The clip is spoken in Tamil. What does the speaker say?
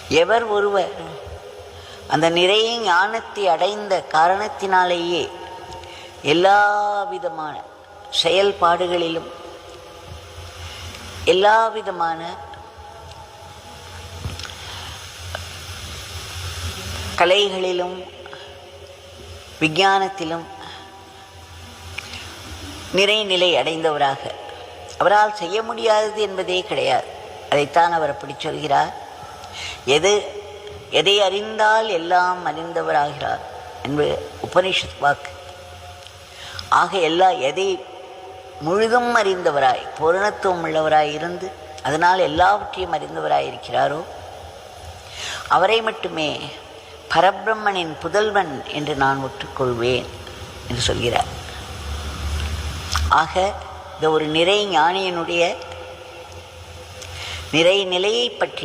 எவர் ஒருவர் அந்த நிறைய ஞானத்தை அடைந்த காரணத்தினாலேயே எல்லா விதமான செயல்பாடுகளிலும் எல்லா விதமான கலைகளிலும் விஞ்ஞானத்திலும் நிறைநிலை அடைந்தவராக, அவரால் செய்ய முடியாதது என்பதே கிடையாது. அதைத்தான் அவர் அப்படி சொல்கிறார். எதை அறிந்தால் எல்லாம் அறிந்தவராகிறார் என்பது உபனிஷத் வாக்கு. ஆக எதை முழுதும் அறிந்தவராய் பூரணத்துவம் உள்ளவராய் இருந்து அதனால் எல்லாவற்றையும் அறிந்தவராய் இருக்கிறாரோ அவரை மட்டுமே பரபிரம்மனின் புதல்வன் என்று நான் ஒற்றுக்கொள்வேன் என்று சொல்கிறார். ஆக இந்த ஒரு நிறை ஞானியினுடைய நிறை நிலையை பற்றி